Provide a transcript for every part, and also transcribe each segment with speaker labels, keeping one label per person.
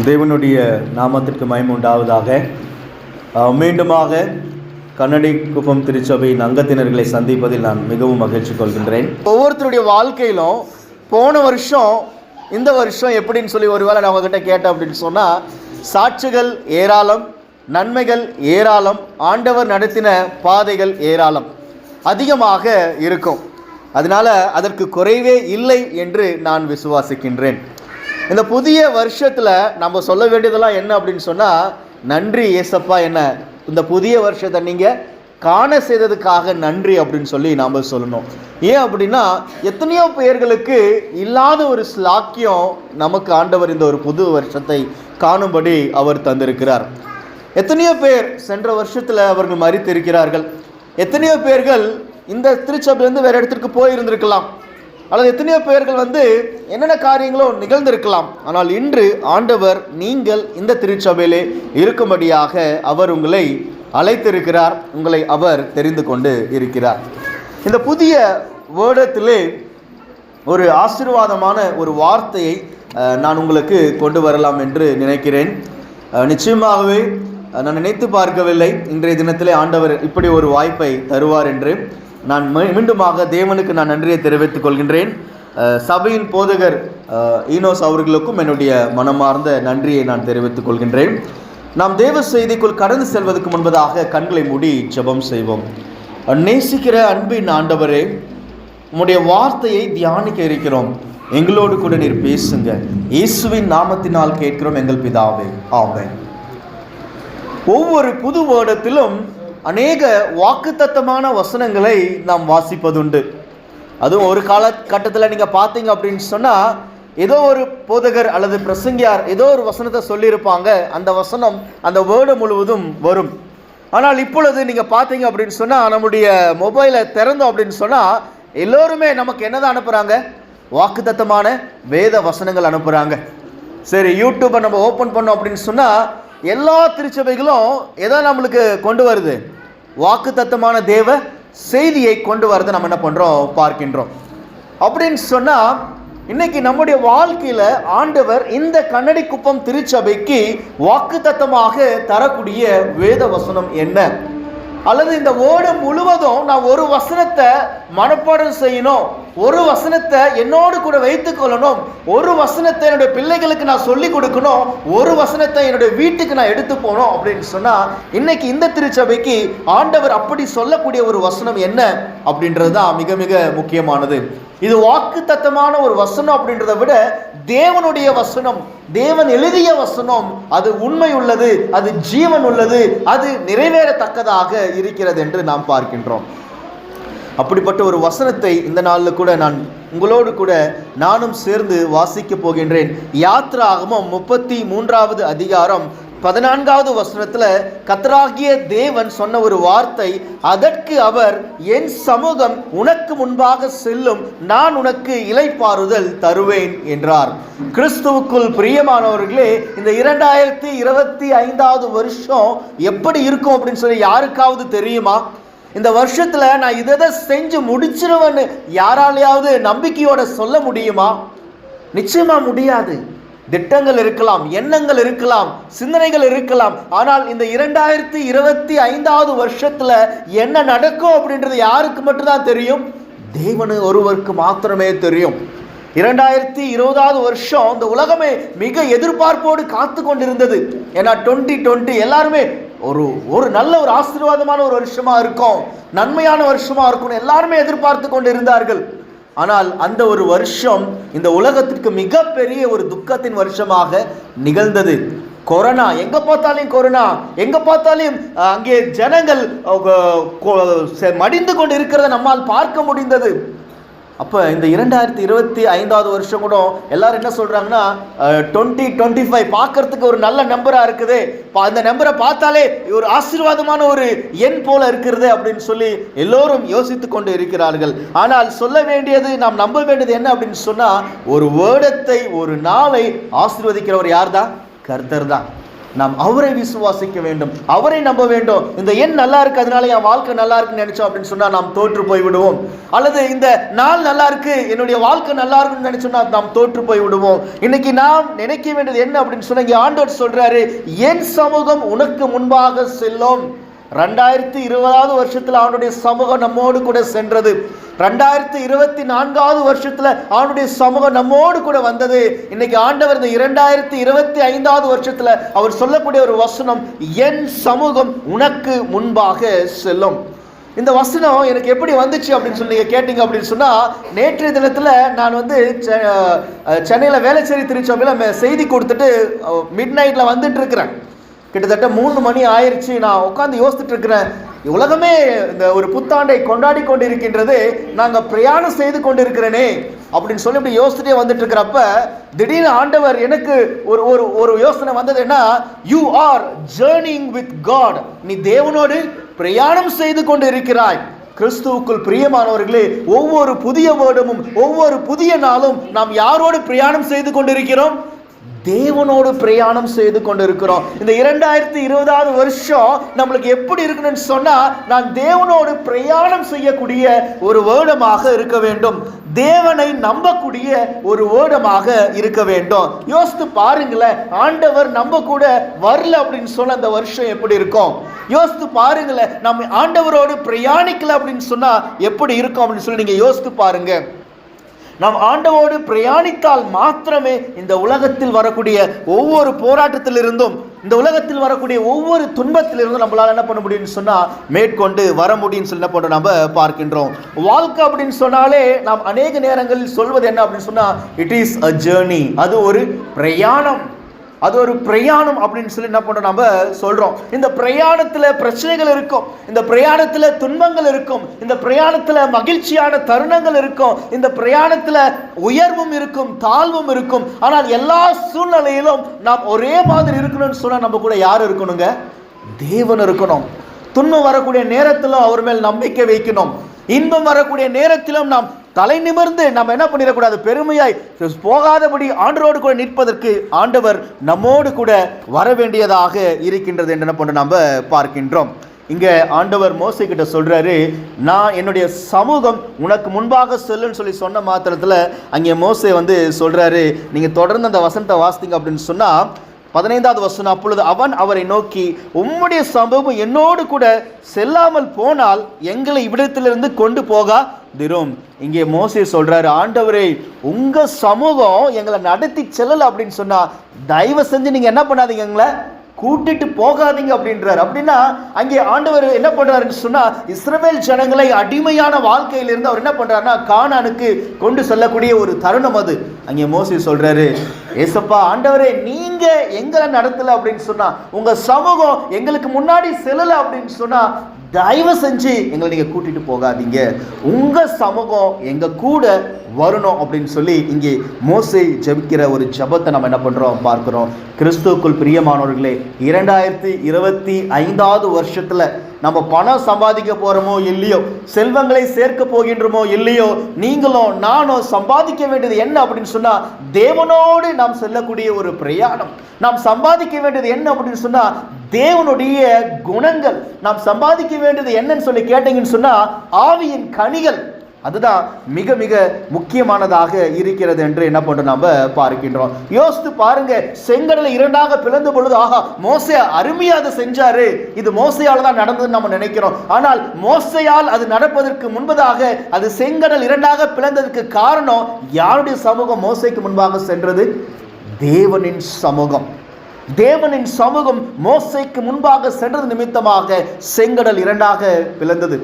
Speaker 1: தேவனுடைய நாமத்திற்கு மகிமை உண்டாவதாக. மீண்டுமாக கண்ணடி குப்பம் திருச்சபையின் அங்கத்தினர்களை சந்திப்பதில் நான் மிகவும் மகிழ்ச்சி கொள்கின்றேன். ஒவ்வொருத்தருடைய வாழ்க்கையிலும் போன வருஷம் இந்த வருஷம் எப்படின்னு சொல்லி ஒருவேளை நான் அவங்ககிட்ட கேட்டேன் அப்படின்னு சொன்னால், சாட்சிகள் ஏராளம், நன்மைகள் ஏராளம், ஆண்டவர் நடத்தின பாதைகள் ஏராளம் அதிகமாக இருக்கும். அதனால் அதற்கு குறைவே இல்லை என்று நான் விசுவாசிக்கின்றேன். இந்த புதிய வருஷத்தில் நம்ம சொல்ல வேண்டியதெல்லாம் என்ன அப்படின்னு சொன்னால், நன்றி ஏசப்பா, என்ன இந்த புதிய வருஷத்தை நீங்கள் காண செய்ததுக்காக நன்றி அப்படின்னு சொல்லி நாம் சொல்லணும். ஏன் அப்படின்னா, எத்தனையோ பேர்களுக்கு இல்லாத ஒரு ஸ்லாக்கியம் நமக்கு ஆண்டவர் இந்த ஒரு புது வருஷத்தை காணும்படி அவர் தந்திருக்கிறார். எத்தனையோ பேர் சென்ற வருஷத்தில் அவர்கள் மரித்திருக்கிறார்கள். எத்தனையோ பேர்கள் இந்த திருச்சபையிலேருந்து வேறு இடத்திற்கு போயிருந்திருக்கலாம், அல்லது எத்தனையோ பேர்கள் என்னென்ன காரியங்களோ நிகழ்ந்திருக்கலாம். ஆனால் இன்று ஆண்டவர் நீங்கள் இந்த திருச்சபையிலே இருக்கும்படியாக அவர் உங்களை அழைத்திருக்கிறார், உங்களை அவர் தெரிந்து கொண்டு இருக்கிறார். இந்த புதிய வருடத்திலே ஒரு ஆசீர்வாதமான ஒரு வார்த்தையை நான் உங்களுக்கு கொண்டு வரலாம் என்று நினைக்கிறேன். நிச்சயமாகவே நான் நினைத்து பார்க்கவில்லை இன்றைய தினத்திலே ஆண்டவர் இப்படி ஒரு வாய்ப்பை தருவார் என்று. நான் மீண்டுமாக தேவனுக்கு நான் நன்றியை தெரிவித்துக் கொள்கின்றேன். சபையின் போதகர் ஈனோஸ் அவர்களுக்கும் என்னுடைய மனமார்ந்த நன்றியை நான் தெரிவித்துக் கொள்கின்றேன். நாம் தேவ செய்திக்குள் கடந்து செல்வதற்கு முன்பதாக கண்களை மூடி ஜெபம் செய்வோம். நேசிக்கிற அன்பின் ஆண்டவரே, உம்முடைய வார்த்தையை தியானிக்க இருக்கிறோம். எங்களோடு கூட நீர் பேசுங்க. இயேசுவின் நாமத்தினால் கேட்கிறோம் எங்கள் பிதாவே, ஆமென். ஒவ்வொரு புது வருடத்திலும் அநேக வாக்குத்தத்தமான வசனங்களை நாம் வாசிப்பதுண்டு. அதுவும் ஒரு காலகட்டத்தில் நீங்கள் பார்த்தீங்க அப்படின்னு சொன்னால், ஏதோ ஒரு போதகர் அல்லது பிரசங்கியார் ஏதோ ஒரு வசனத்தை சொல்லியிருப்பாங்க, அந்த வசனம் அந்த வேர்டு முழுவதும் வரும். ஆனால் இப்பொழுது நீங்கள் பார்த்தீங்க அப்படின்னு சொன்னால், நம்முடைய மொபைலை திறந்தோம் அப்படின்னு சொன்னால் எல்லோருமே நமக்கு என்னதான் அனுப்புகிறாங்க? வாக்குத்தத்தமான வேத வசனங்கள் அனுப்புகிறாங்க. சரி, யூடியூப்பை நம்ம ஓப்பன் பண்ணோம் அப்படின்னு சொன்னால் எல்லா திருச்சபைகளும் எதை நம்மளுக்கு கொண்டு வருது? வாக்குத்தத்தமான தேவ செய்தியை கொண்டு வரதை நம்ம என்ன பண்ணுறோம்? பார்க்கின்றோம். அப்படின்னு சொன்னால் இன்னைக்கு நம்முடைய வாழ்க்கையில் ஆண்டவர் இந்த கண்ணடி குப்பம் திருச்சபைக்கு வாக்குத்தத்தமாக தரக்கூடிய வேத வசனம் என்ன? அல்லது இந்த வேர்டு முழுவதும் நான் ஒரு வசனத்தை மனப்பாடம் செய்யணும், ஒரு வசனத்தை என்னோடு கூட வைத்துக் கொள்ளணும், ஒரு வசனத்தை என்னுடைய பிள்ளைகளுக்கு நான் சொல்லிக் கொடுக்கணும், ஒரு வசனத்தை என்னுடைய வீட்டுக்கு நான் எடுத்து போகணும் அப்படின்னு சொன்னால், இன்னைக்கு இந்த திருச்சபைக்கு ஆண்டவர் அப்படி சொல்லக்கூடிய ஒரு வசனம் என்ன அப்படின்றது தான் மிக மிக முக்கியமானது. இது வாக்குத்தத்தமான ஒரு வசனம் அப்படின்றத விட தேவனுடைய வசனம், தேவன் எழுதிய வசனம், அது உண்மை உள்ளது, அது ஜீவன் உள்ளது, அது நிறைவேறத்தக்கதாக இருக்கிறது என்று நாம் பார்க்கின்றோம். அப்படிப்பட்ட ஒரு வசனத்தை இந்த நாளில் கூட நான் உங்களோடு கூட நானும் சேர்ந்து வாசிக்க போகின்றேன். யாத்ராகமம் 33வது அதிகாரம் 14வது வசனத்தில் கர்த்தராகிய தேவன் சொன்ன ஒரு வார்த்தை, அதற்கு அவர், என் சமூகம் உனக்கு முன்பாக செல்லும், நான் உனக்கு இளைப்பாறுதல் தருவேன் என்றார். கிறிஸ்துவுக்குள் பிரியமானவர்களே, இந்த 2025வது வருஷம் எப்படி இருக்கும் அப்படின்னு சொல்லி யாருக்காவது தெரியுமா? இந்த வருஷத்துல நான் இதை செஞ்சு முடிச்சிருவேன்னு யாராலையாவது நம்பிக்கையோட சொல்ல முடியுமா? நிச்சயமா முடியாது. திட்டங்கள் இருக்கலாம், எண்ணங்கள் இருக்கலாம், சிந்தனைகள் இருக்கலாம். ஆனால் இந்த 2025வது வருஷத்துல என்ன நடக்கும் அப்படின்றது யாருக்கு மட்டும்தான் தெரியும்? தேவனு ஒருவருக்கு மாத்திரமே தெரியும். 2020வது வருஷம் இந்த உலகமே மிக எதிர்பார்ப்போடு காத்து கொண்டிருந்தது. ஏன்னா 2020 எல்லாருமே ஒரு நல்ல ஒரு ஆசீர்வாதமான ஒரு வருஷமா இருக்கும், நன்மையான வருஷமா இருக்கும்னு எல்லாருமே எதிர்பார்த்து கொண்டு இருந்தார்கள். ஆனால் அந்த ஒரு வருஷம் இந்த உலகத்திற்கு மிகப்பெரிய ஒரு துக்கத்தின் வருஷமாக நிகழ்ந்தது. கொரோனா, எங்க பார்த்தாலும் கொரோனா, எங்க பார்த்தாலும் அங்கே ஜனங்கள் மடிந்து கொண்டு இருக்கிறத நம்மால் பார்க்க முடிந்தது. அப்போ இந்த 2025வது வருஷம் கூட எல்லாரும் என்ன சொல்றாங்கன்னா, 2025 பார்க்கறதுக்கு ஒரு நல்ல நம்பரா இருக்குது, அந்த நம்பரை பார்த்தாலே ஒரு ஆசீர்வாதமான ஒரு எண் போல இருக்கிறது அப்படின்னு சொல்லி எல்லோரும் யோசித்து கொண்டு இருக்கிறார்கள். ஆனால் சொல்ல வேண்டியது, நாம் நம்ப வேண்டியது என்ன அப்படின்னு சொன்னா, ஒரு வருடத்தை, ஒரு நாளை ஆசீர்வதிக்கிறவர் யார் தான்? கர்த்தர் தான். நாம் அவரை விசுவாசிக்க வேண்டும், அவரை நம்ப வேண்டும். இந்த எண் நல்லா இருக்கு அதனால என் வாழ்க்கை நல்லா இருக்குன்னு நினைச்சோம் அப்படின்னு சொன்னா நாம் தோற்று போய் விடுவோம். அல்லது இந்த நாள் நல்லா இருக்கு என்னுடைய வாழ்க்கை நல்லா இருக்குன்னு நினைச்சோம்னா நாம் தோற்று போய் விடுவோம். இன்னைக்கு நாம் நினைக்க வேண்டியது என்ன அப்படின்னு சொன்னா, இங்க ஆண்டவர் சொல்றாரு, என் சமூகம் உனக்கு முன்பாக செல்லும். 2020 வருஷத்துல அவனுடைய சமூகம் நம்மோடு கூட சென்றது. 2024 வருஷத்துல அவனுடைய சமூகம் நம்மோடு கூட வந்தது. இன்னைக்கு ஆண்டவர் இந்த 2025 வருஷத்துல அவர் சொல்லக்கூடிய ஒரு வசனம், என் சமூகம் உனக்கு முன்பாக செல்லும். இந்த வசனம் எனக்கு எப்படி வந்துச்சு அப்படின்னு சொல்லி நீங்க கேட்டீங்க அப்படின்னு சொன்னா, நேற்றைய தினத்துல நான் சென்னையில வேளச்சேரி திருச்சபையில செய்தி கொடுத்துட்டு மிட் நைட்ல வந்துட்டு இருக்கிறேன். கிட்டத்தட்ட 3 மணி ஆயிடுச்சு. நான் உட்காந்து யோசிச்சுட்டு இருக்கிறேன், உலகமே இந்த ஒரு புத்தாண்டை கொண்டாடி கொண்டு இருக்கின்றது, நாங்கள் பிரயாணம் செய்து கொண்டு இருக்கிறேனே அப்படின்னு சொல்லி இப்படி யோசிச்சுட்டே வந்துட்டு இருக்கிறப்ப திடீர்னு ஆண்டவர் எனக்கு ஒரு யோசனை வந்ததுன்னா, யூ ஆர் ஜர்னிங் வித் காட், நீ தேவனோடு பிரயாணம் செய்து கொண்டு இருக்கிறாய். கிறிஸ்துவுக்குள் பிரியமானவர்களே, ஒவ்வொரு புதிய வருடமும் ஒவ்வொரு புதிய நாளும் நாம் யாரோடு பிரயாணம் செய்து கொண்டிருக்கிறோம்? தேவனோடு பிரயாணம் செய்து கொண்டிருக்கிறோம். இந்த 2020 வருஷம் நம்மளுக்கு எப்படி இருக்கணும்னு சொன்னா, நான் தேவனோடு பிரயாணம் செய்யக்கூடிய ஒரு வருடமாக இருக்க வேண்டும், தேவனை நம்பக்கூடிய ஒரு வருடமாக இருக்க வேண்டும். யோசித்து பாருங்களேன், ஆண்டவர் நம்ம கூட வரல அப்படின்னு சொன்ன அந்த வருஷம் எப்படி இருக்கும்? யோசித்து பாருங்களேன், நம்ம ஆண்டவரோடு பிரயாணிக்கல அப்படின்னு சொன்னா எப்படி இருக்கும் அப்படின்னு சொல்லி நீங்க யோசித்து பாருங்க. நாம் ஆண்டவோடு பிரயாணித்தால் மாத்திரமே இந்த உலகத்தில் வரக்கூடிய ஒவ்வொரு போராட்டத்திலிருந்தும், இந்த உலகத்தில் வரக்கூடிய ஒவ்வொரு துன்பத்திலிருந்தும் நம்மளால என்ன பண்ண முடியும்னு சொன்னா மேற்கொண்டு வர முடியும்னு சொல்லி என்ன பண்றோம் நம்ம பார்க்கின்றோம். வாழ்க்கை அப்படின்னு சொன்னாலே நாம் அநேக நேரங்களில் சொல்வது என்ன அப்படின்னு சொன்னா, இட் இஸ் அ ஜர்னி, அது ஒரு பிரயாணம், அது ஒரு பிரயாணம் அப்படின்னு சொல்லி என்ன பண்றோம் நம்ம சொல்றோம். இந்த பிரயாணத்துல பிரச்சனைகள் இருக்கும், இந்த பிரயாணத்துல துன்பங்கள் இருக்கும், இந்த பிரயாணத்துல மகிழ்ச்சியான தருணங்கள் இருக்கும், இந்த பிரயாணத்துல உயர்வும் இருக்கும் தாழ்வும் இருக்கும். ஆனால் எல்லா சூழ்நிலையிலும் நாம் ஒரே மாதிரி இருக்கணும்னு சொன்னா நம்ம கூட யார் இருக்கணுங்க? தேவன் இருக்கணும். துன்பம் வரக்கூடிய நேரத்திலும் அவர் மேல் நம்பிக்கை வைக்கணும், இன்பம் வரக்கூடிய நேரத்திலும் நாம் தலை நிமிர்ந்து நம்ம என்ன பண்ணிடக்கூடாது, பெருமையாய் போகாதபடி ஆண்டவரோடு கூட நிற்பதற்கு ஆண்டவர் நம்மோடு கூட வர வேண்டியதாக இருக்கின்றது என்று என்ன பண்ண நம்ம பார்க்கின்றோம். இங்க ஆண்டவர் மோசே கிட்ட சொல்றாரு, நான் என்னுடைய சமூகம் உனக்கு முன்பாக செல்லுன்னு சொல்லி சொன்ன மாத்திரத்துல அங்கே மோசே சொல்றாரு, நீங்க தொடர்ந்து அந்த வசனத்தை வாசித்தீங்க அப்படின்னு சொன்னா 15வது வசனம், அப்பொழுது அவன் அவரை நோக்கி, உம்முடைய சமூகம் என்னோடு கூட செல்லாமல் போனால் எங்களை இவ்விடத்திலிருந்து கொண்டு போகாதிரும். இங்கே மோசே சொல்றாரு, ஆண்டவரே உங்க சமூகம் எங்களை நடத்தி செல்லல அப்படின்னு சொன்னா தயவு செஞ்சு நீங்க என்ன பண்ணாதீங்க, எங்களை கூட்டிட்டு போகாதீங்க அப்படின்றார். அப்படின்னா அங்கே ஆண்டவர் என்ன பண்றாருன்னு சொன்னா, இஸ்ரவேல் ஜனங்களை அடிமையான வாழ்க்கையிலிருந்து அவர் என்ன பண்றாருன்னா கானானுக்கு கொண்டு செல்லக்கூடிய ஒரு தருணம் அது. அங்கே மோசே சொல்றாரு, ஏசப்பா ஆண்டவரே நீங்க எங்களை நடத்தல அப்படின்னு சொன்னா, உங்க சமூகம் எங்களுக்கு முன்னாடி செல்லல அப்படின்னு சொன்னா தயவு செஞ்சு எங்களை நீங்க கூட்டிட்டு போகாதீங்க, உங்க சமூகம் எங்க கூட வரணும் அப்படின்னு சொல்லி இங்கே மோசே ஜெபிக்கிற ஒரு ஜெபத்தை நம்ம என்ன பண்றோம் பார்க்கிறோம். கிறிஸ்துவுக்குள் பிரியமானவர்களே, 2025 வருஷத்துல நம்ம பணம் சம்பாதிக்க போறோமோ இல்லையோ, செல்வங்களை சேர்க்க போகின்றோமோ இல்லையோ, நீங்களும் நானும் சம்பாதிக்க வேண்டியது என்ன அப்படின்னு சொன்னா தேவனோடு நாம் செல்லக்கூடிய ஒரு பிரயாணம். நாம் சம்பாதிக்க வேண்டியது என்ன அப்படின்னு சொன்னா தேவனுடைய குணங்கள். நாம் சம்பாதிக்க வேண்டியது என்னன்னு சொல்லி கேட்டீங்கன்னு சொன்னா ஆவியின் கனிகள். அதுதான் மிக மிக முக்கியமானதாக இருக்கிறது என்று என்ன பண்றோம் நம்ம பார்க்கின்றோம். யோசித்து பாருங்க, செங்கடலை 2ஆக பிளந்த பொழுது ஆகா மோசே அருமையா அதை செஞ்சாரு, இது மோசையால் தான் நடந்ததுன்னு நம்ம நினைக்கிறோம். ஆனால் மோசையால் அது நடப்பதற்கு முன்பதாக அது செங்கடல் 2ஆக பிளந்ததற்கு காரணம் யாருடைய சமூகம் மோசைக்கு முன்பாக சென்றது? தேவனின் சமூகம். தேவனின் சமூகம் மோசைக்கு முன்பாக சென்றது நிமித்தமாக செங்கடல் 2ஆக பிளந்தது.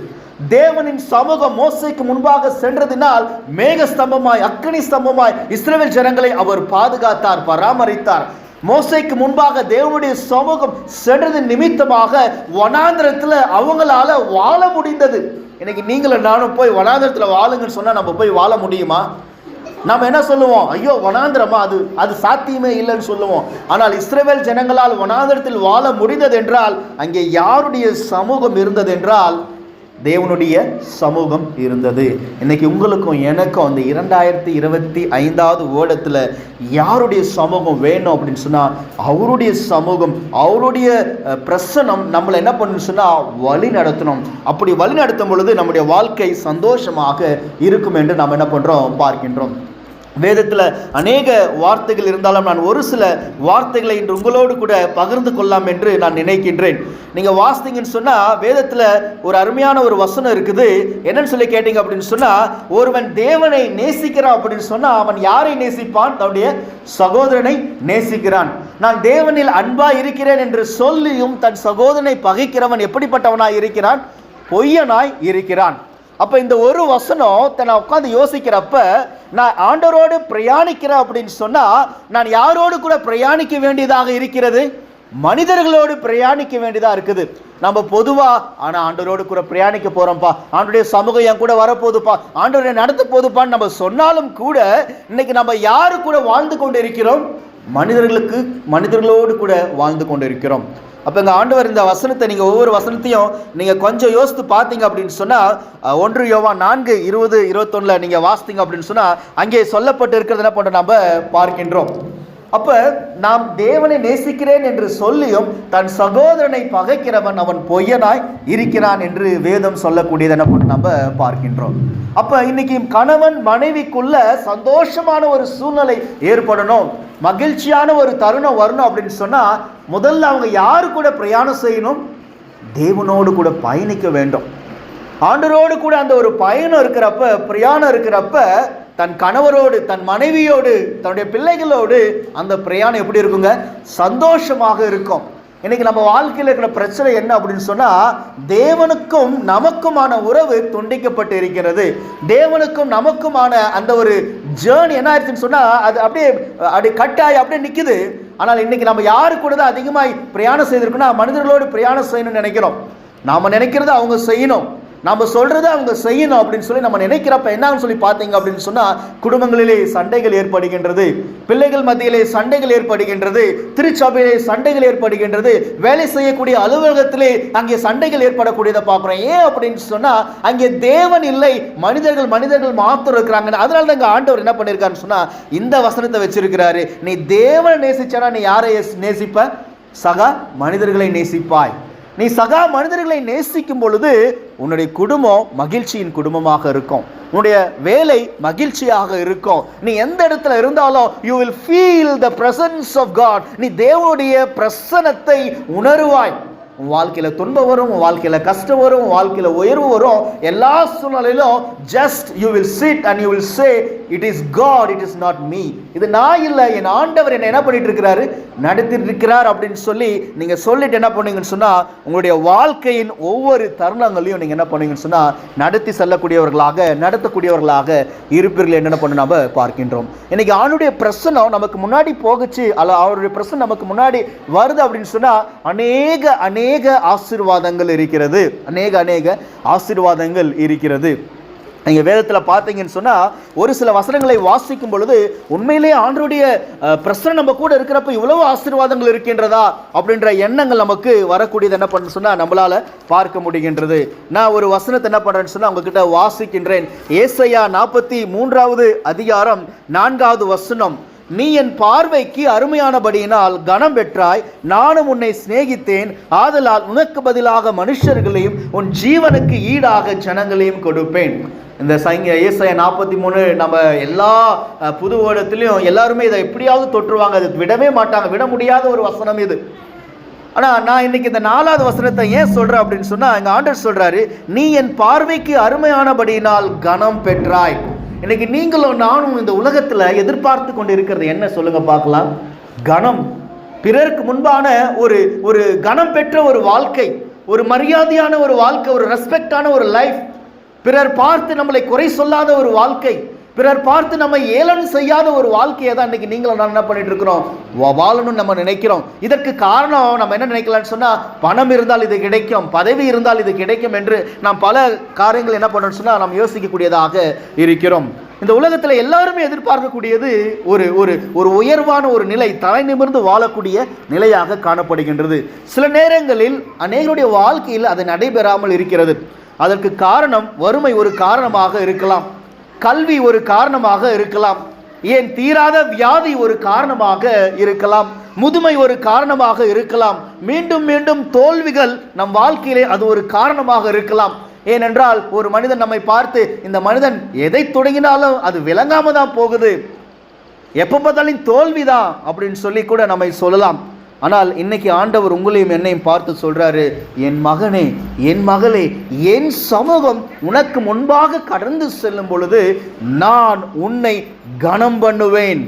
Speaker 1: தேவனின் சமூகம் மோசைக்கு முன்பாக சென்றதினால் மேக ஸ்தம்பமாய் அக்கினி ஸ்தம்பமாய் இஸ்ரவேல் ஜனங்களை அவர் பாதுகாத்தார், பராமரித்தார். மோசைக்கு முன்பாக தேவனுடைய சமூகம் சென்றது நிமித்தமாக வனாந்திரத்தில் அவங்களால வாழ முடிந்தது. இன்னைக்கு நீங்களும் நானும் போய் வனாந்திரத்தில் வாழுங்கன்னு சொன்னா நம்ம போய் வாழ முடியுமா? நாம் என்ன சொல்லுவோம், ஐயோ வனாந்திரமா, அது சாத்தியமே இல்லைன்னு சொல்லுவோம். ஆனால் இஸ்ரவேல் ஜனங்களால் வனாந்திரத்தில் வாழ முடிந்தது என்றால் அங்கே யாருடைய சமூகம் இருந்தது என்றால் தேவனுடைய சமூகம் இருந்தது. இன்னைக்கு உங்களுக்கும் எனக்கும் அந்த 2025 வருடத்தில் யாருடைய சமூகம் வேணும் அப்படின்னு சொன்னால், அவருடைய சமூகம், அவருடைய பிரசனம் நம்மளை என்ன பண்ணணும்னு சொன்னால் வழி நடத்தணும். அப்படி வழி நடத்தும் பொழுது நம்முடைய வாழ்க்கை சந்தோஷமாக இருக்கும் என்று நாம் என்ன பண்ணுறோம் பார்க்கின்றோம். வேதத்தில் அநேக வார்த்தைகள் இருந்தாலும் நான் ஒரு சில வார்த்தைகளை இன்று உங்களோடு கூட பகிர்ந்து கொள்ளலாம் என்று நான் நினைக்கின்றேன். நீங்கள் வாசித்தீங்கன்னு சொன்னால் வேதத்தில் ஒரு அருமையான ஒரு வசனம் இருக்குது. என்னன்னு சொல்லி கேட்டீங்க அப்படின்னு சொன்னால், ஒருவன் தேவனை நேசிக்கிறான் அப்படின்னு சொன்னால் அவன் யாரை நேசிப்பான்? தன்னுடைய சகோதரனை நேசிக்கிறான். நான் தேவனில் அன்பா இருக்கிறேன் என்று சொல்லியும் தன் சகோதரனை பகைக்கிறவன் எப்படிப்பட்டவனாய் இருக்கிறான்? பொய்யனாய் இருக்கிறான். அப்போ இந்த ஒரு வசனம் நான் உட்காந்து யோசிக்கிறப்ப, நான் ஆண்டவரோடு பிரயாணிக்கிறேன் அப்படின்னு சொன்னால் நான் யாரோடு கூட பிரயாணிக்க வேண்டியதாக இருக்கிறது? மனிதர்களோடு பிரயாணிக்க வேண்டியதாக இருக்குது. நம்ம பொதுவாக ஆனால் ஆண்டவரோடு கூட பிரயாணிக்க போகிறோம்ப்பா, ஆண்டவருடைய சமூகம் என் கூட வரப்போகுதுப்பா, ஆண்டவரை நடத்த போகுதுப்பான்னு நம்ம சொன்னாலும் கூட இன்னைக்கு நம்ம யாரு கூட வாழ்ந்து கொண்டு இருக்கிறோம்? மனிதர்களோடு கூட வாழ்ந்து கொண்டு இருக்கிறோம். அப்போ எங்கள் ஆண்டவர் இந்த வசனத்தை நீங்கள் ஒவ்வொரு வசனத்தையும் நீங்கள் கொஞ்சம் யோசித்து பார்த்தீங்க அப்படின்னு சொன்னால், 1 யோவான் 4:20-21 நீங்கள் வாசித்தீங்க அப்படின்னு சொன்னால் அங்கே சொல்லப்பட்டு இருக்கிறது என்ன பண்ணுறோம் நம்ம பார்க்கின்றோம். அப்போ நாம் தேவனை நேசிக்கிறேன் என்று சொல்லியும் தன் சகோதரனை பகைக்கிறவன் அவன் பொய்யனாய் இருக்கிறான் என்று வேதம் சொல்லக்கூடியது என்ன பண்ண நம்ம பார்க்கின்றோம். அப்போ இன்னைக்கு கணவன் மனைவிக்குள்ள சந்தோஷமான ஒரு சூழ்நிலை ஏற்படணும், மகிழ்ச்சியான ஒரு தருணம் வரணும் அப்படின்னு சொன்னால் முதல்ல அவங்க யாரு கூட பிரயாணம் செய்யணும்? தேவனோடு கூட பயணிக்க வேண்டும். ஆண்டவரோடு கூட அந்த ஒரு பயணம் இருக்கிறப்ப, பிரயாணம் இருக்கிறப்ப தன் கணவரோடு, தன் மனைவியோடு, தன்னுடைய பிள்ளைகளோடு அந்த பிரயாணம் எப்படி இருக்குங்க? சந்தோஷமாக இருக்கும். இன்னைக்கு நம்ம வாழ்க்கையில் இருக்கிற பிரச்சனை என்ன அப்படின்னு சொன்னால், தேவனுக்கும் நமக்குமான உறவு துண்டிக்கப்பட்டு இருக்கிறது. தேவனுக்கும் நமக்குமான அந்த ஒரு ஜேர்னி என்ன ஆயிடுச்சுன்னு சொன்னால் அது அப்படியே கட்டாயி அப்படியே நிற்குது. ஆனால் இன்னைக்கு நம்ம யாரு கூட தான் அதிகமாக பிரயாணம் செய்திருக்கோம்னா, மனிதர்களோடு பிரயாணம் செய்யணும்னு நினைக்கிறோம். நாம் நினைக்கிறது அவங்க செய்யணும், நம்ம சொல்றது அவங்க செய்யணும் அப்படின்னு சொல்லி நம்ம நினைக்கிறப்ப என்னன்னு சொல்லி பார்த்தீங்க அப்படின்னு சொன்னால், குடும்பங்களிலே சண்டைகள் ஏற்படுகின்றது, பிள்ளைகள் மத்தியிலே சண்டைகள் ஏற்படுகின்றது, திருச்சபையிலே சண்டைகள் ஏற்படுகின்றது, வேலை செய்யக்கூடிய அலுவலகத்திலே அங்கே சண்டைகள் ஏற்படக்கூடியதை பார்க்குறோம். ஏன் அப்படின்னு சொன்னால் அங்கே தேவன் இல்லை, மனிதர்கள் மாத்திரம் இருக்கிறாங்க. அதனால தான் இங்கே ஆண்டவர் என்ன பண்ணியிருக்காருன்னு சொன்னால் இந்த வசனத்தை வச்சிருக்கிறாரு. நீ தேவனை நேசிச்சானா நீ யாரை நேசிப்ப? சகா மனிதர்களை நேசிப்பாய். நீ சகா மனிதர்களை நேசிக்கும் பொழுது உன்னுடைய குடும்பம் மகிழ்ச்சியின் குடும்பமாக இருக்கும், உன்னுடைய வேலை மகிழ்ச்சியாக இருக்கும். நீ எந்த இடத்துல இருந்தாலும் you will feel the presence of God. நீ தேவனுடைய பிரசன்னத்தை உணருவாய். உன் வாழ்க்கையில் துன்பம் வரும், உன் வாழ்க்கையில் கஷ்டம் வரும், உன் வாழ்க்கையில் உயர்வு வரும். எல்லா சூழ்நிலையிலும் just you will sit and you will say it is God, it is not me. இது நான் இல்லை, என் ஆண்டவர் என்ன என்ன பண்ணிட்டு இருக்கிறாரு, நடத்திட்டு இருக்கிறார் அப்படின்னு சொல்லி நீங்க சொல்லிட்டு என்ன பண்ணுவீங்கன்னு சொன்னா உங்களுடைய வாழ்க்கையின் ஒவ்வொரு தருணங்களையும் நீங்க என்ன பண்ணுவீங்கன்னு சொன்னா நடத்தி செல்லக்கூடியவர்களாக, நடத்தக்கூடியவர்களாக இருப்பீர்கள் என்ன பண்ண நம்ம பார்க்கின்றோம். இன்னைக்கு ஆண்டுடைய பிரசனம் நமக்கு முன்னாடி போகுச்சு, அல்ல அவருடைய பிரசனம் நமக்கு முன்னாடி வருது அப்படின்னு சொன்னா அநேக ஆசீர்வாதங்கள் இருக்கிறது, அநேக ஆசீர்வாதங்கள் இருக்கிறது. நீங்கள் வேதத்தில் பார்த்தீங்கன்னு சொன்னால் ஒரு சில வசனங்களை வாசிக்கும் பொழுது உண்மையிலே ஆண்டவருடைய பிரசனம் நம்ம கூட இருக்கிறப்ப இவ்வளவு ஆசீர்வாதங்கள் இருக்கின்றதா அப்படின்ற எண்ணங்கள் நமக்கு வரக்கூடியது என்ன பண்ணு சொன்னால் நம்மளால் பார்க்க முடிகின்றது. நான் ஒரு வசனத்தை என்ன பண்ணுறேன்னு சொன்னால் உங்ககிட்ட வாசிக்கின்றேன். ஏசாயா 43 அதிகாரம் 4வது வசனம். நீ என் பார்வைக்கு அருமையானபடியினால் கனம் பெற்றாய், நானும் உன்னை சிநேகித்தேன், ஆதலால் உனக்கு பதிலாக மனுஷர்களையும் உன் ஜீவனுக்கு ஈடாக ஜனங்களையும் கொடுப்பேன். இந்த ஏசாயா 43 நம்ம எல்லா புது வருடத்திலையும் எல்லாருமே இதை எப்படியாவது தொற்றுவாங்க, அது விடவே மாட்டாங்க, விட முடியாத ஒரு வசனம் இது. ஆனால் நான் இன்னைக்கு இந்த 4வது வசனத்தை ஏன் சொல்கிறேன் அப்படின்னு சொன்னால், எங்கள் ஆண்டவர் சொல்கிறாரு, நீ என் பார்வைக்கு அருமையானபடியினால் கனம் பெற்றாய். இன்னைக்கு நீங்களும் நானும் இந்த உலகத்தில் எதிர்பார்த்து கொண்டு இருக்கிறது என்ன சொல்லுங்க பார்க்கலாம்? கனம், பிறருக்கு முன்பான ஒரு கனம் பெற்ற ஒரு வாழ்க்கை, ஒரு மரியாதையான ஒரு வாழ்க்கை, ஒரு ரெஸ்பெக்டான ஒரு லைஃப், பிறர் பார்த்து நம்மளை குறை சொல்லாத ஒரு வாழ்க்கை, பிறர் பார்த்து நம்ம ஏளனம் செய்யாத ஒரு வாழ்க்கையை தான் இன்னைக்கு நீங்களும் நான் என்ன பண்ணிட்டு இருக்கிறோம், வாழணும்னு நம்ம நினைக்கிறோம். இதற்கு காரணம் நம்ம என்ன நினைக்கலாம்னு சொன்னா, பணம் இருந்தால் இது கிடைக்கும், பதவி இருந்தால் இது கிடைக்கும் என்று நாம் பல காரியங்கள் என்ன பண்ணணும்னு சொன்னா நாம் யோசிக்கக்கூடியதாக இருக்கிறோம். இந்த உலகத்தில் எல்லாருமே எதிர்பார்க்கக்கூடியது ஒரு உயர்வான ஒரு நிலை, தலை நிமிர்ந்து வாழக்கூடிய நிலையாக காணப்படுகின்றது. சில நேரங்களில் அநேகருடைய வாழ்க்கையில் அது நடைபெறாமல் இருக்கிறது. அதற்கு காரணம் வறுமை ஒரு காரணமாக இருக்கலாம், கல்வி ஒரு காரணமாக இருக்கலாம், ஏன் தீராத வியாதி ஒரு காரணமாக இருக்கலாம், முதுமை ஒரு காரணமாக இருக்கலாம், மீண்டும் மீண்டும் தோல்விகள் நம் வாழ்க்கையிலே அது ஒரு காரணமாக இருக்கலாம். ஏனென்றால் ஒரு மனிதன் நம்மை பார்த்து இந்த மனிதன் எதை தொடங்கினாலும் அது விளங்காம தான் போகுது, எப்போ பார்த்தாலும் தோல்விதான் அப்படின்னு சொல்லி கூட நம்மை சொல்லலாம். ஆனால் இன்னைக்கு ஆண்டவர் உங்களையும் என்னையும் பார்த்து சொல்றாரு, என் மகனே, என் மகளே, என் சமூகம் உனக்கு முன்பாக கடந்து செல்லும் பொழுது நான் உன்னை கனம் பண்ணுவேன்.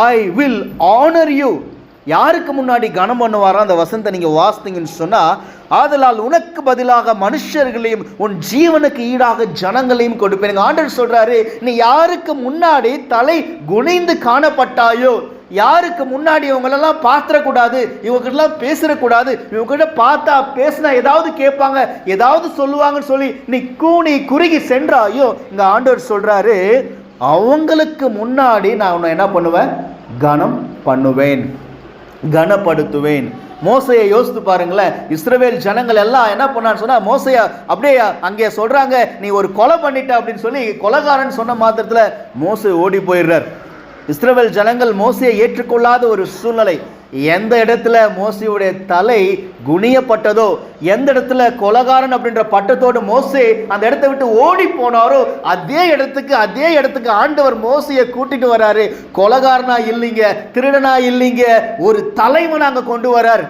Speaker 1: I will honour you. யாருக்கு முன்னாடி கனம் பண்ணுவாரோ அந்த வசனத்தை நீங்க வாசித்தீங்கன்னு சொன்னா, ஆதலால் உனக்கு பதிலாக மனுஷர்களையும் உன் ஜீவனுக்கு ஈடாக ஜனங்களையும் கொடுப்பேன். ஆண்டவர் சொல்றாரு, நீ யாருக்கு முன்னாடி தலை குனிந்து காணப்பட்டாயோ, யாருக்கு முன்னாடி இவங்களெல்லாம் பார்த்துடக்கூடாது, இவங்ககிட்டலாம் பேசிடக்கூடாது, இவங்ககிட்ட பார்த்தா பேசினா ஏதாவது கேட்பாங்க, ஏதாவது சொல்லுவாங்கன்னு சொல்லி நீ கூனி குறுகி சென்றாயோ, இங்க ஆண்டவர் சொல்றாரு, அவங்களுக்கு முன்னாடி நான் உன்னை என்ன பண்ணுவேன்? கனம் பண்ணுவேன், கனப்படுத்துவேன். மோசையை யோசித்து பாருங்களேன். இஸ்ரவேல் ஜனங்கள் எல்லாம் என்ன பண்ணான்னு சொன்னா, மோசைய அப்படியே அங்கே சொல்றாங்க, நீ ஒரு கொலை பண்ணிட்ட அப்படின்னு சொல்லி கொலைகாரன் சொன்ன மாத்திரத்துல மோசே ஓடி போயிடுறார். இஸ்ரவேல் ஜனங்கள் மோசையை ஏற்றுக்கொள்ளாத ஒரு சூழ்நிலை. எந்த இடத்துல மோசையுடைய தலை குனியப்பட்டதோ, எந்த இடத்துல கொலைகாரன் அப்படின்ற பட்டத்தோடு மோசே அந்த இடத்தை விட்டு ஓடி போனாரோ, அதே இடத்துக்கு ஆண்டவர் மோசையை கூட்டிட்டு வராரு. கொலைகாரனா இல்லைங்க, திருடனா இல்லைங்க, ஒரு தலைவன் அங்க கொண்டு வரார்.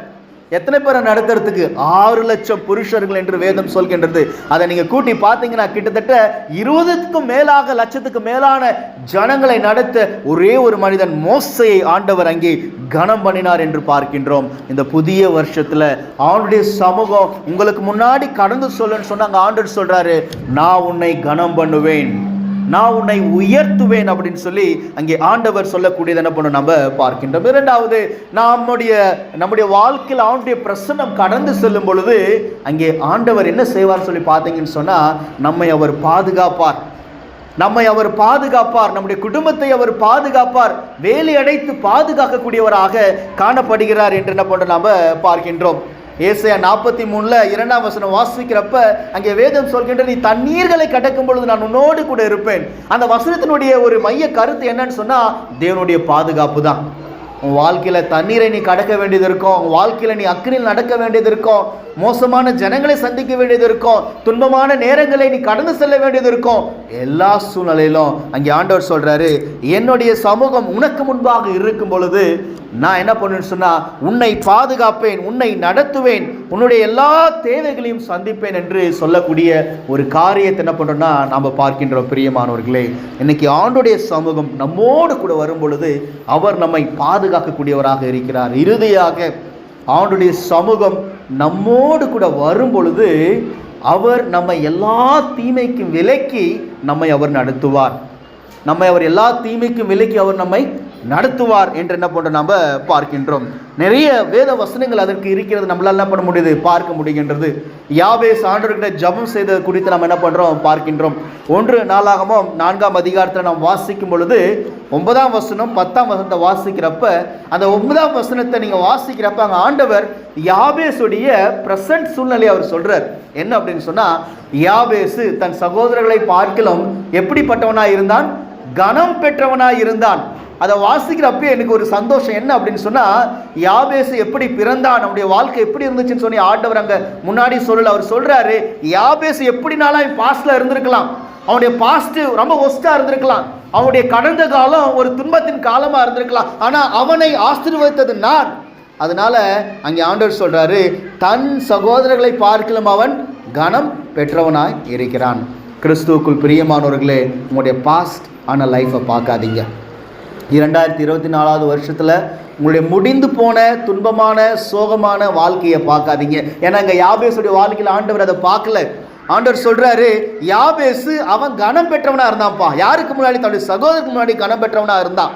Speaker 1: எத்தனை பேரை நடத்துறதுக்கு? 6 லட்சம் புருஷர்கள் என்று வேதம் சொல்கின்றது. அதை நீங்க கூட்டி பார்த்தீங்கன்னா கிட்டத்தட்ட 20க்கும் மேலாக லட்சத்துக்கு மேலான ஜனங்களை நடத்த ஒரே ஒரு மனிதன் மோசையை ஆண்டவர் அங்கே கனம் பண்ணினார் என்று பார்க்கின்றோம். இந்த புதிய வருஷத்துல அவனுடைய சமூகம் உங்களுக்கு முன்னாடி கடந்து சொல்லுன்னு சொன்னாங்க. ஆண்டவர் சொல்றாரு, நான் உன்னை கனம் பண்ணுவேன், நான் உன்னை உயர்த்துவேன் அப்படின்னு சொல்லி அங்கே ஆண்டவர் சொல்லக்கூடியது என்ன பண்ணும் நம்ம பார்க்கின்றோம். இரண்டாவது, நம்முடைய வாழ்க்கையில் அவனுடைய பிரசன்னம் கடந்து செல்லும் பொழுது அங்கே ஆண்டவர் என்ன செய்வார் சொல்லி பார்த்தீங்கன்னு சொன்னா, நம்மை அவர் பாதுகாப்பார், நம்முடைய குடும்பத்தை அவர் பாதுகாப்பார், வேலி அடைத்து பாதுகாக்கக்கூடியவராக காணப்படுகிறார் என்று என்ன பண்ண நாம பார்க்கின்றோம். ஏசாயா 43 2ஆம் வசனம் வாசிக்கிறப்ப அங்கே வேதம் சொல்கின்ற, நீ தண்ணீர்களை கடக்கும் பொழுது நான் உன்னோடு கூட இருப்பேன். அந்த வசனத்தினுடைய ஒரு மைய கருத்து என்னன்னு சொன்னா, தேவனுடைய பாதுகாப்பு தான். உன் வாழ்க்கையில தண்ணீரை நீ கடக்க வேண்டியது இருக்கும், உன் வாழ்க்கையில நீ அக்கினியில் நடக்க வேண்டியது இருக்கும், மோசமான ஜனங்களை சந்திக்க வேண்டியது இருக்கும், துன்பமான நேரங்களை நீ கடந்து செல்ல வேண்டியது இருக்கும். எல்லா சூழ்நிலையிலும் அங்கே ஆண்டவர் சொல்றாரு, என்னுடைய சமூகம் உனக்கு முன்பாக இருக்கும் பொழுது நான் என்ன பண்ணுன்னு சொன்னா, உன்னை பாதுகாப்பேன், உன்னை நடத்துவேன், உன்னுடைய எல்லா தேவைகளையும் சந்திப்பேன் என்று சொல்லக்கூடிய ஒரு காரியத்தை என்ன பண்றோம்னா நாம பார்க்கின்றோம். பிரியமானவர்களே, இன்னைக்கு ஆண்டவருடைய சமூகம் நம்மோடு கூட வரும் பொழுது அவர் நம்மை பாதுகாக்கக்கூடியவராக இருக்கிறார். இறுதியாக ஆண்டவருடைய சமூகம் நம்மோடு கூட வரும் பொழுது அவர் நம்மை எல்லா தீமைக்கும் விலக்கி நம்மை அவர் நடத்துவார், அவர் எல்லா தீமைக்கும் விலக்கி அவர் நம்மை நடத்துவார் என்று என்ன பண்றோம் நம்ம பார்க்கின்றோம். நிறைய வேத வசனங்கள் அதற்கு இருக்கிறது, நம்மளால என்ன பண்ண முடியுது, பார்க்க முடிகின்றது. யாபேஸ் ஆண்டவர்கிட்ட ஜெபம் செய்தது குறித்து நம்ம என்ன பண்றோம் பார்க்கின்றோம். 1 நாளாகமம் 4ஆம் அதிகாரத்தில் நாம் வாசிக்கும் பொழுது 9ஆம் வசனம் 10ஆம் வசனத்தை வாசிக்கிறப்ப, அந்த 9ஆம் வசனத்தை நீங்க வாசிக்கிறப்ப அங்க ஆண்டவர் யாபேசுடைய பிரசன்ட் சூழ்நிலை அவர் சொல்றார். என்ன அப்படின்னு சொன்னா, யாபேசு தன் சகோதரர்களை பார்க்கிலும் எப்படிப்பட்டவனாய் இருந்தான்? கனம் பெற்றவனாய் இருந்தான். அதை வாசிக்கிறப்ப எனக்கு ஒரு சந்தோஷம். என்ன அப்படின்னு சொன்னா, யாபேசு எப்படி பிறந்தான், நம்முடைய வாழ்க்கை எப்படி இருந்துச்சுன்னு சொல்லி ஆண்டவர் அங்க முன்னாடி சொல்லல. அவர் சொல்றாரு, யாபேசு எப்படினாலும் பாஸ்ட்ல இருந்திருக்கலாம், அவனுடைய பாஸ்ட் ரொம்ப ஒஸ்டா இருந்திருக்கலாம், அவனுடைய கடந்த காலம் ஒரு துன்பத்தின் காலமா இருந்திருக்கலாம், ஆனா அவனை ஆசீர்வதித்தது நான். அதனால அங்கே ஆண்டவர் சொல்றாரு, தன் சகோதரர்களை பார்க்கலாம் அவன் கனம் பெற்றவனாய் இருக்கிறான். கிறிஸ்துவுக்குள் பிரியமானவர்களே, உங்களுடைய பாஸ்ட் ஆன லைஃப்பை பார்க்காதீங்க. 2024 வருஷத்தில் உங்களுடைய முடிந்து போன துன்பமான சோகமான வாழ்க்கையை பார்க்காதீங்க. ஏன்னா இங்கே யாபேசுடைய வாழ்க்கையில் ஆண்டவர் அதை பார்க்கல. ஆண்டவர் சொல்றாரு, யாபேசு அவன் கனம் பெற்றவனா இருந்தான்ப்பா. யாருக்கு முன்னாடி? தன்னுடைய சகோதரருக்கு முன்னாடி கனம் பெற்றவனா இருந்தான்.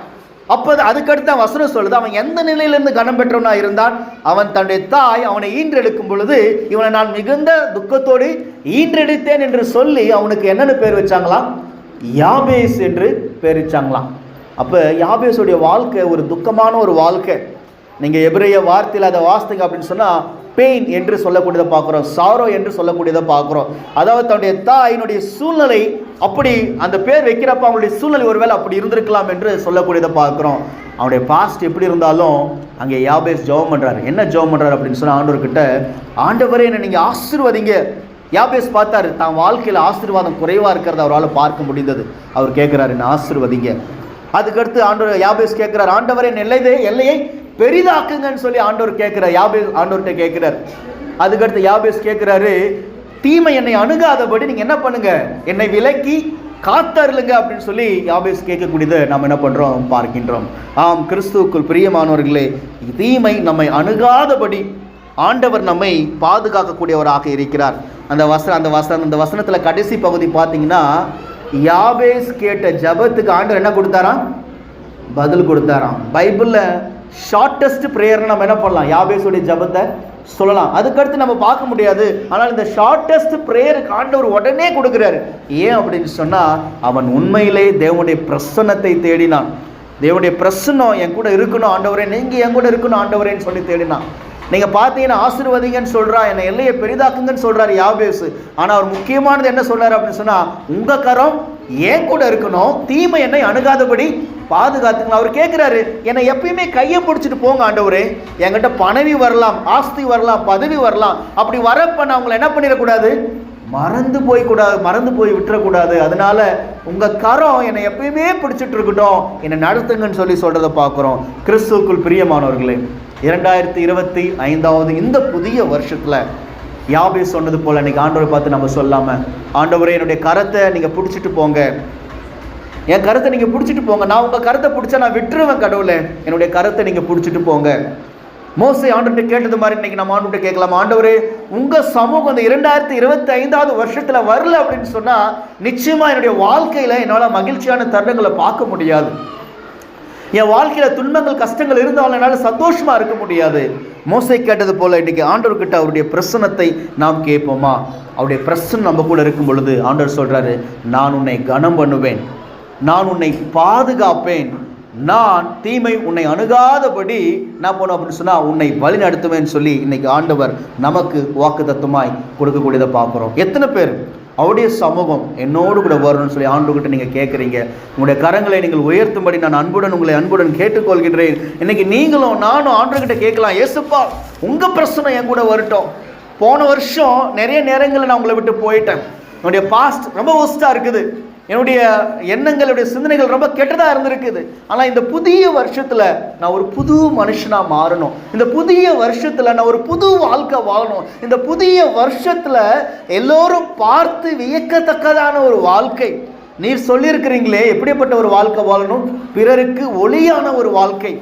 Speaker 1: அப்போ அதுக்கடுத்த வசனம் சொல்லுது, அவன் எந்த நிலையிலிருந்து கனம் பெற்றவனா இருந்தான்? அவன் தன்னுடைய தாய் அவனை ஈன்றெடுக்கும் பொழுது, இவனை நான் மிகுந்த துக்கத்தோடு ஈன்றெடுத்தேன் என்று சொல்லி அவனுக்கு என்னென்ன பேர் வச்சாங்களாம்? யாபேஸ் என்று பேர் வச்சாங்களாம். அப்போ யாபேசுடைய வாழ்க்கை ஒரு துக்கமான ஒரு வாழ்க்கை. நீங்கள் எபிரேய வார்த்தையில் அதை வாசித்தீங்க அப்படின்னு சொன்னால், பெயின் என்று சொல்லக்கூடியதை பார்க்குறோம், சாரோ என்று சொல்லக்கூடியதை பார்க்குறோம். அதாவது தன்னுடைய தாயினுடைய சூழ்நிலை அப்படி அந்த பேர் வைக்கிறப்ப அவங்களுடைய சூழ்நிலை ஒருவேளை அப்படி இருந்திருக்கலாம் என்று சொல்லக்கூடியதை பார்க்குறோம். அவனுடைய பாஸ்ட் எப்படி இருந்தாலும் அங்கே யாபேஸ் ஜெபம் பண்ணுறாரு. என்ன ஜெபம் பண்ணுறாரு அப்படின்னு சொன்னால், ஆண்டவர்கிட்ட, ஆண்டவரே என்னை நீங்கள் ஆசீர்வதிங்க. யாபேஸ் பார்த்தாரு, தான் வாழ்க்கையில் ஆசீர்வாதம் குறைவாக இருக்கிறத அவரால் பார்க்க முடிந்தது. அவர் கேட்குறாரு, என்ன ஆசீர்வதிங்க. அதுக்கடுத்து ஆண்டவர் யாபேஸ் கேட்குறாரு, ஆண்டவரே எல்லையை பெரிதாக்குங்கன்னு சொல்லி ஆண்டவர் கேட்கிறார். யாபேஸ் ஆண்டவர்கிட்ட கேட்கிறார். அதுக்கடுத்து யாபேஸ் கேட்கிறாரு, தீமை என்னை அணுகாதபடி நீங்க என்ன பண்ணுங்க, என்னை விலக்கி காத்தருளுங்க அப்படின்னு சொல்லி யாபேஸ் கேட்கக்கூடியதை நாம் என்ன பண்றோம், பார்க்கின்றோம். ஆம், கிறிஸ்துவுக்குள் பிரியமானவர்களே, தீமை நம்மை அணுகாதபடி ஆண்டவர் நம்மை பாதுகாக்கக்கூடியவராக இருக்கிறார். அந்த வசனத்துல கடைசி பகுதி பார்த்தீங்கன்னா, யாபேஸ் கேட்ட ஜபத்துக்கு ஆண்டவர் என்ன கொடுத்தாராம், பதில் கொடுத்தாராம். பைபிள்ல ஷார்ட்டஸ்ட் ப்ரேயர்னு நம்ம என்ன பண்ணலாம், யாபேஸுடைய ஜபத்தை சொல்லலாம். அதுக்கடுத்து நம்ம பார்க்க முடியாது. ஆனால் இந்த ஷார்ட்டஸ்ட் ப்ரேயருக்கு ஆண்டவர் உடனே கொடுக்குறாரு. ஏன் அப்படின்னு சொன்னால், அவன் உண்மையிலே தேவனுடைய பிரசன்னத்தை தேடினான். தேவனுடைய பிரசன்னம் என் கூட இருக்கணும் ஆண்டவரே, நீங்கள் என் கூட இருக்கணும் ஆண்டவரேன்னு சொல்லி தேடினான். நீங்கள் பார்த்தீங்கன்னா ஆசீர்வதிங்கன்னு சொல்கிறா, என்னை எல்லையை பெரிதாக்குங்கன்னு சொல்கிறாரு யாபேஸ். ஆனால் அவர் முக்கியமானது என்ன சொல்கிறார் அப்படின்னு சொன்னால், உங்கள் கரம் ஏன் கூட இருக்கணும், தீமை என்னை அணுகாதபடி பாதுகாத்துங்களா. அவர் கேட்குறாரு, என்னை எப்பயுமே கையை பிடிச்சிட்டு போங்க ஆண்டவரே. என்கிட்ட பணவி வரலாம், ஆஸ்தி வரலாம், பதவி வரலாம். அப்படி வரப்ப நான் உங்களை என்ன பண்ணிடக்கூடாது, மறந்து போய் விட்டுறக்கூடாது. அதனால உங்கள் கரம் என்னை எப்பயுமே பிடிச்சிட்டு இருக்கட்டும், என்னை நடத்துங்கன்னு சொல்லி சொல்கிறத பார்க்குறோம். கிறிஸ்துவுக்குள் பிரியமானவர்களே, 2025 இந்த புதிய வருஷத்தில் யாபேஸ் சொன்னது போல் இன்னைக்கு ஆண்டவரை பார்த்து நம்ம சொல்லாமல், ஆண்டவரே என்னுடைய கரத்தை நீங்கள் பிடிச்சிட்டு போங்க, என் கரத்தை நீங்கள் பிடிச்சிட்டு போங்க. நான் உங்கள் கரத்தை பிடிச்சா நான் விட்டுருவேன் கடவுளே, என்னுடைய கரத்தை நீங்கள் பிடிச்சிட்டு போங்க. மோசே ஆண்டவர்கிட்ட கேட்டது மாதிரி இன்னைக்கு நம்ம ஆண்டவர்கிட்ட கேட்கலாம், ஆண்டவரே உங்கள் சமூகம் இந்த 2025 வருஷத்தில் வரல அப்படின்னு சொன்னால், நிச்சயமாக என்னுடைய வாழ்க்கையில் என்னால் மகிழ்ச்சியான தருணங்களை பார்க்க முடியாது. என் வாழ்க்கையில் துன்பங்கள் கஷ்டங்கள் இருந்தாலும் என்னால் சந்தோஷமாக இருக்க முடியாது. மோசே கேட்டது போல் இன்றைக்கி ஆண்டவர்கிட்ட அவருடைய பிரசன்னத்தை நாம் கேட்போமா? அவருடைய பிரசன்னம் நம்ம கூட இருக்கும் பொழுது ஆண்டவர் சொல்கிறாரு, நான் உன்னை கனம் பண்ணுவேன், நான் உன்னை பாதுகாப்பேன், நான் தீமை உன்னை அணுகாதபடி நான் போனோம் அப்படின்னு சொன்னால் உன்னை வழி நடத்துவேன்னு சொல்லி இன்னைக்கு ஆண்டவர் நமக்கு வாக்குத்தத்தமாய் கொடுக்கக்கூடியதை பார்க்குறோம். எத்தனை பேர் அவருடைய சமூகம் என்னோடு கூட வரணும்னு சொல்லி ஆண்டவர்கிட்ட நீங்கள் கேட்குறீங்க? உங்களுடைய கரங்களை நீங்கள் உயர்த்தும்படி நான் அன்புடன் கேட்டுக்கொள்கின்றேன். இன்னைக்கு நீங்களும் நானும் ஆண்டவர்கிட்ட கேட்கலாம், ஏசுப்பா உங்கள் பிரச்சனை என் கூட வரட்டும். போன வருஷம் நிறைய நேரங்களில் நான் உங்களை விட்டு போயிட்டேன், என்னுடைய பாஸ்ட் ரொம்ப ஒஸ்ட்டாக இருக்குது, என்னுடைய எண்ணங்களுடைய சிந்தனைகள் ரொம்ப கெட்டதாக இருந்திருக்குது. ஆனால் இந்த புதிய வருஷத்தில் நான் ஒரு புது மனுஷனாக மாறணும், இந்த புதிய வருஷத்தில் நான் ஒரு புது வாழ்க்கை வாழணும், இந்த புதிய வருஷத்தில் எல்லோரும் பார்த்து வியக்கத்தக்கதான ஒரு வாழ்க்கை. நீர் சொல்லியிருக்கிறீங்களே எப்படிப்பட்ட ஒரு வாழ்க்கை வாழணும், பிறருக்கு ஒளியான ஒரு வாழ்க்கை,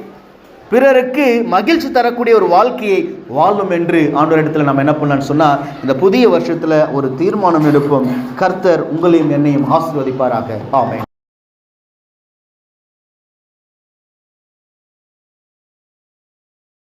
Speaker 1: பிறருக்கு மகிழ்ச்சி தரக்கூடிய ஒரு வாழ்க்கையை வாழும் என்று ஆண்டவர் இடத்துல நம்ம என்ன பண்ணலான்னு சொன்னால், இந்த புதிய வருஷத்தில் ஒரு தீர்மானம் எடுப்போம். கர்த்தர் உங்களையும் என்னையும் ஆசீர்வதிப்பாராக. ஆமென்.